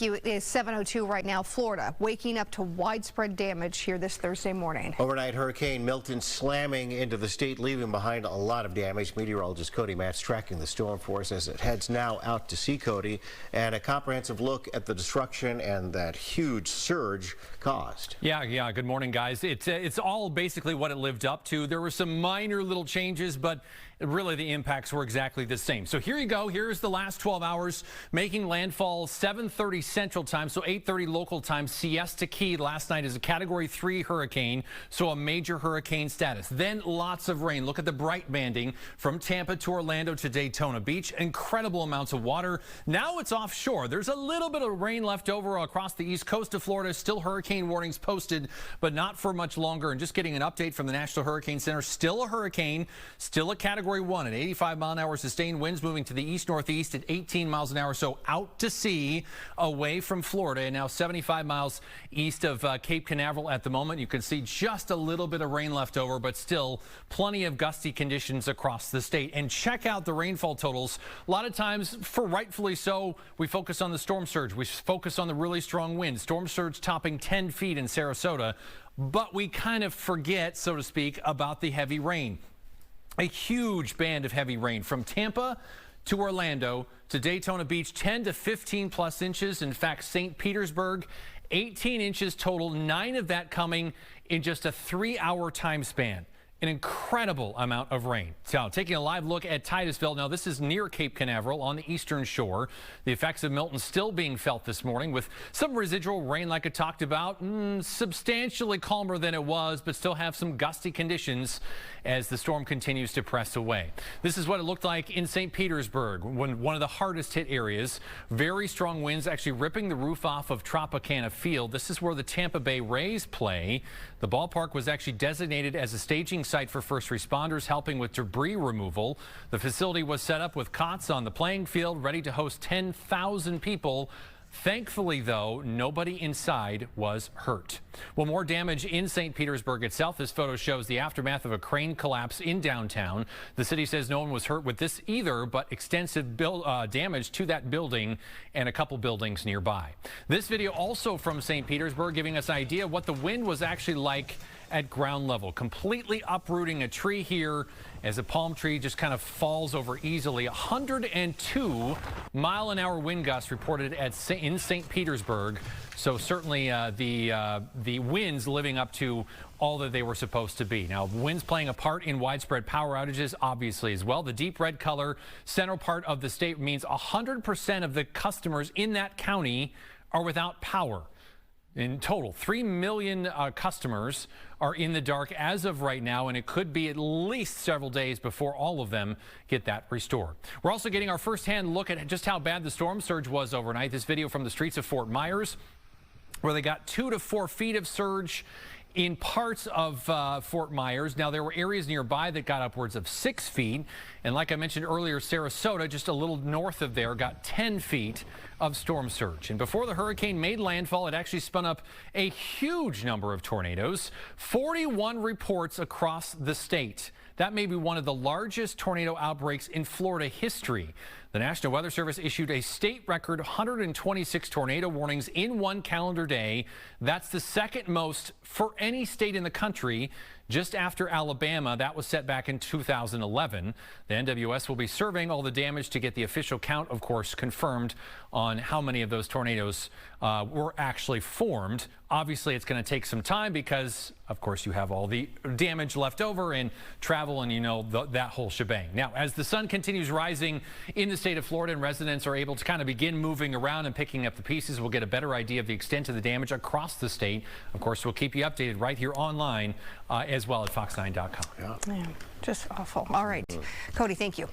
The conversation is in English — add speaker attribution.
Speaker 1: It is 7:02 right now. Florida waking up to widespread damage here this Thursday morning.
Speaker 2: Overnight, Hurricane Milton slamming into the state, leaving behind a lot of damage. Meteorologist Cody Matz tracking the storm for us as it heads now out to sea, Cody, and a comprehensive look at the destruction and that huge surge caused.
Speaker 3: Yeah. Good morning, guys. It's all basically what it lived up to. There were some minor little changes, but really the impacts were exactly the same. So here you go. Here's the last 12 hours making landfall 7:30 Central Time, so 8:30 local time. Siesta Key last night is a Category 3 hurricane, so a major hurricane status. Then lots of rain. Look at the bright banding from Tampa to Orlando to Daytona Beach. Incredible amounts of water. Now it's offshore. There's a little bit of rain left over across the east coast of Florida. Still hurricane warnings posted, but not for much longer. And just getting an update from the National Hurricane Center. Still a hurricane, still a Category 1 at 85-mile-an-hour sustained winds moving to the east-northeast at 18 miles an hour. So out to sea, away from Florida, and now 75 miles east of Cape Canaveral at the moment. You can see just a little bit of rain left over, but still plenty of gusty conditions across the state. And check out the rainfall totals. A lot of times, for rightfully so, we focus on the storm surge. We focus on the really strong winds. Storm surge topping 10 feet in Sarasota, but we kind of forget, so to speak, about the heavy rain. A huge band of heavy rain from Tampa to Orlando to Daytona Beach, 10 to 15 plus inches. In fact, St. Petersburg, 18 inches total, 9 of that coming in just a 3-hour time span. An incredible amount of rain. So taking a live look at Titusville. Now this is near Cape Canaveral on the eastern shore. The effects of Milton still being felt this morning with some residual rain like I talked about. Substantially calmer than it was, but still have some gusty conditions as the storm continues to press away. This is what it looked like in St. Petersburg, one of the hardest hit areas. Very strong winds actually ripping the roof off of Tropicana Field. This is where the Tampa Bay Rays play. The ballpark was actually designated as a staging site for first responders, helping with debris removal. The facility was set up with cots on the playing field, ready to host 10,000 people. Thankfully, though, nobody inside was hurt. Well, more damage in St. Petersburg itself. This photo shows the aftermath of a crane collapse in downtown. The city says no one was hurt with this either, but extensive damage to that building and a couple buildings nearby. This video also from St. Petersburg giving us an idea of what the wind was actually like at ground level. Completely uprooting a tree here as a palm tree just kind of falls over easily. 102-mile-an-hour wind gusts reported in St. Petersburg. So certainly the winds living up to all that they were supposed to be. Now, winds playing a part in widespread power outages, obviously, as well. The deep red color, central part of the state, means 100% of the customers in that county are without power. In total, 3 million customers are in the dark as of right now, and it could be at least several days before all of them get that restored. We're also getting our first-hand look at just how bad the storm surge was overnight. This video from the streets of Fort Myers, where they got 2 to 4 feet of surge in parts of Fort Myers. Now, there were areas nearby that got upwards of 6 feet. And like I mentioned earlier, Sarasota, just a little north of there, got 10 feet of storm surge. And before the hurricane made landfall, it actually spun up a huge number of tornadoes. 41 reports across the state. That may be one of the largest tornado outbreaks in Florida history. The National Weather Service issued a state record 126 tornado warnings in one calendar day. That's the second most for any state in the country, just after Alabama. That was set back in 2011. The NWS will be surveying all the damage to get the official count, of course, confirmed on how many of those tornadoes were actually formed. Obviously, it's going to take some time because, of course, you have all the damage left over and travel and, you know, that whole shebang. Now, as the sun continues rising in the state of Florida and residents are able to kind of begin moving around and picking up the pieces, we'll get a better idea of the extent of the damage across the state. Of course, we'll keep you updated right here online as well at fox9.com.
Speaker 1: Yeah, just awful. All right. Cody, thank you.